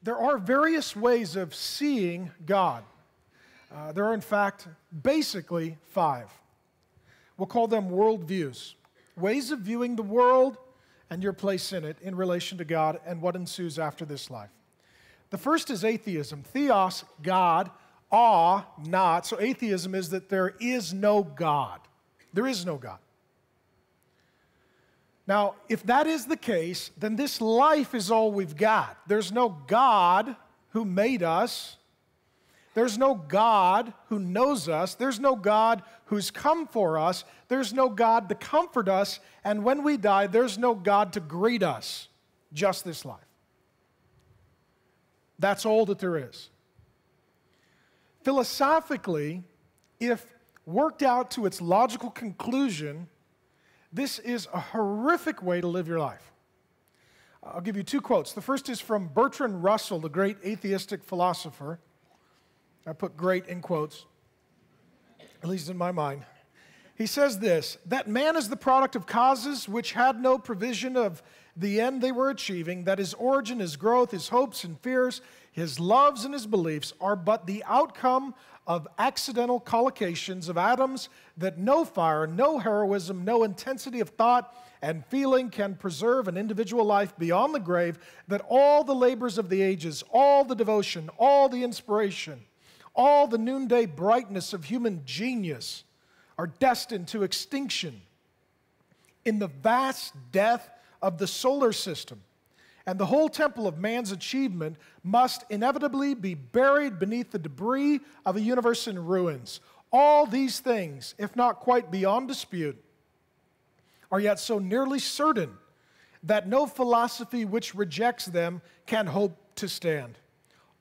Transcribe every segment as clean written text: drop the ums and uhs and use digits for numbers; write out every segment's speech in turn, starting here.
There are various ways of seeing God. There are, in fact, basically 5. We'll call them worldviews. Ways of viewing the world and your place in it in relation to God and what ensues after this life. The first is atheism. Theos, God. Not. So atheism is that there is no God. There is no God. Now, if that is the case, then this life is all we've got. There's no God who made us. There's no God who knows us. There's no God who's come for us. There's no God to comfort us. And when we die, there's no God to greet us. Just this life. That's all that there is. Philosophically, if worked out to its logical conclusion, this is a horrific way to live your life. I'll give you 2 quotes. The first is from Bertrand Russell, the great atheistic philosopher. I put great in quotes, at least in my mind. He says this, that man is the product of causes which had no provision of the end they were achieving, that his origin, his growth, his hopes and fears, his loves and his beliefs are but the outcome of accidental collocations of atoms that no fire, no heroism, no intensity of thought and feeling can preserve an individual life beyond the grave, that all the labors of the ages, all the devotion, all the inspiration, all the noonday brightness of human genius are destined to extinction in the vast death of the solar system, and the whole temple of man's achievement must inevitably be buried beneath the debris of a universe in ruins. All these things, if not quite beyond dispute, are yet so nearly certain that no philosophy which rejects them can hope to stand.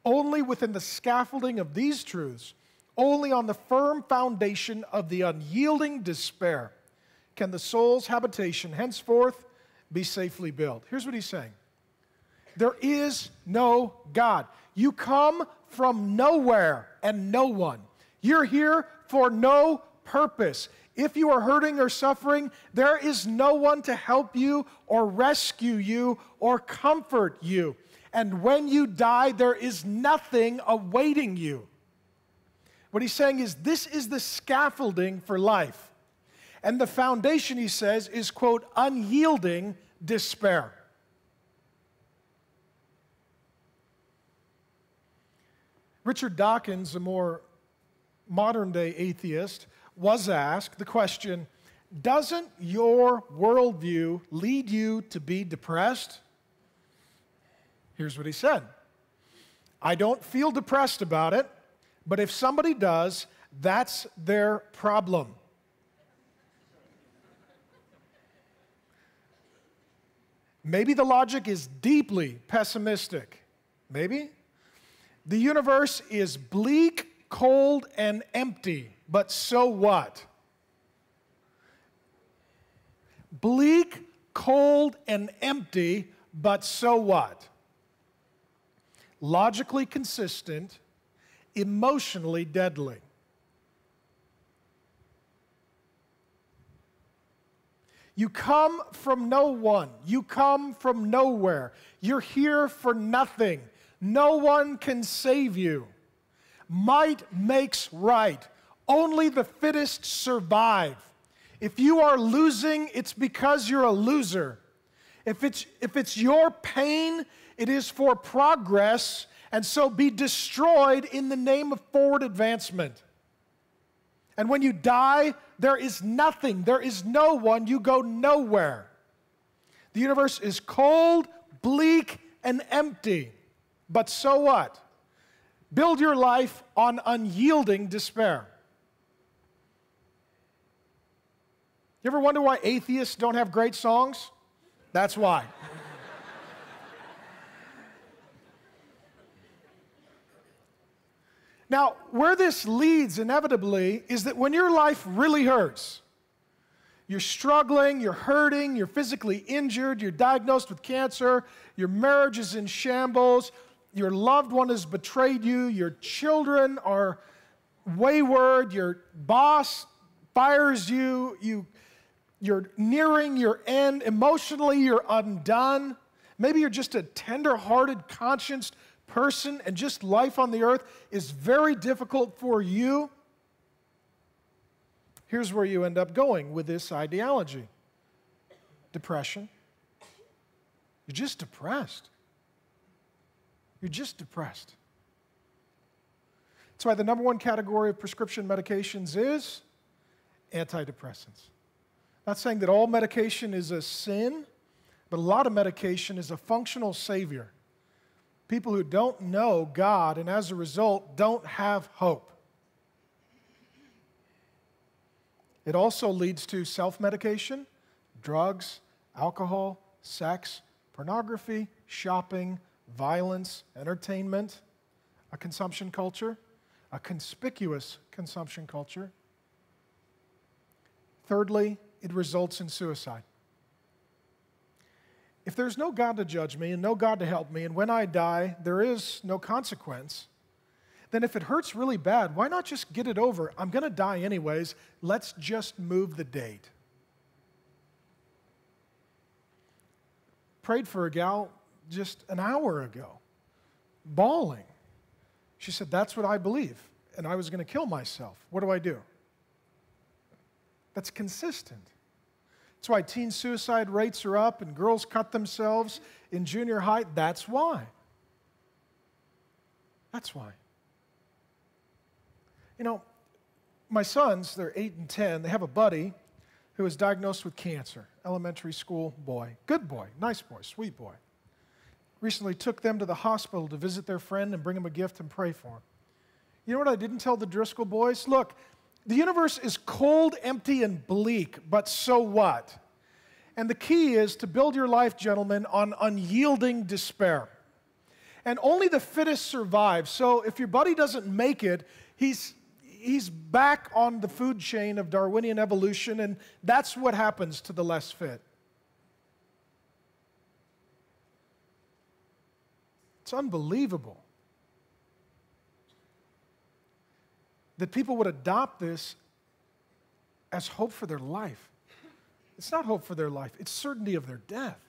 Only within the scaffolding of these truths, only on the firm foundation of the unyielding despair, can the soul's habitation henceforth be safely built. Here's what he's saying. There is no God. You come from nowhere and no one. You're here for no purpose. If you are hurting or suffering, there is no one to help you or rescue you or comfort you. And when you die, there is nothing awaiting you. What he's saying is this is the scaffolding for life. And the foundation, he says, is, quote, unyielding despair. Richard Dawkins, a more modern-day atheist, was asked the question, doesn't your worldview lead you to be depressed? Here's what he said. I don't feel depressed about it, but if somebody does, that's their problem. Maybe the logic is deeply pessimistic. Maybe. The universe is bleak, cold, and empty, but so what? Bleak, cold, and empty, but so what? Logically consistent, emotionally deadly. You come from no one. You come from nowhere. You're here for nothing. No one can save you. Might makes right. Only the fittest survive. If you are losing, it's because you're a loser. If it's your pain, it is for progress, and so be destroyed in the name of forward advancement. And when you die, there is nothing, there is no one, you go nowhere. The universe is cold, bleak, and empty. But so what? Build your life on unyielding despair. You ever wonder why atheists don't have great songs? That's why. Now, where this leads inevitably is that when your life really hurts, you're struggling, you're hurting, you're physically injured, you're diagnosed with cancer, your marriage is in shambles, your loved one has betrayed you, your children are wayward, your boss fires you, you're nearing your end, emotionally you're undone. Maybe you're just a tender-hearted, conscienced person and just life on the earth is very difficult for you, here's where you end up going with this ideology. Depression. You're just depressed. You're just depressed. That's why the number one category of prescription medications is antidepressants. Not saying that all medication is a sin, but a lot of medication is a functional savior. People who don't know God and as a result don't have hope. It also leads to self-medication, drugs, alcohol, sex, pornography, shopping, violence, entertainment, a consumption culture, a conspicuous consumption culture. Thirdly, it results in suicide. If there's no God to judge me and no God to help me, and when I die, there is no consequence, then if it hurts really bad, why not just get it over? I'm going to die anyways. Let's just move the date. Prayed for a gal just an hour ago, bawling. She said, that's what I believe, and I was going to kill myself. What do I do? That's consistent. That's why teen suicide rates are up and girls cut themselves in junior high. That's why. That's why. You know, my sons, they're 8 and 10, they have a buddy who was diagnosed with cancer, elementary school boy. Good boy, nice boy, sweet boy. Recently took them to the hospital to visit their friend and bring him a gift and pray for him. You know what I didn't tell the Driscoll boys? Look, the universe is cold, empty, and bleak, but so what? And the key is to build your life, gentlemen, on unyielding despair. And only the fittest survive. So if your buddy doesn't make it, he's back on the food chain of Darwinian evolution, and that's what happens to the less fit. It's unbelievable that people would adopt this as hope for their life. It's not hope for their life, it's certainty of their death.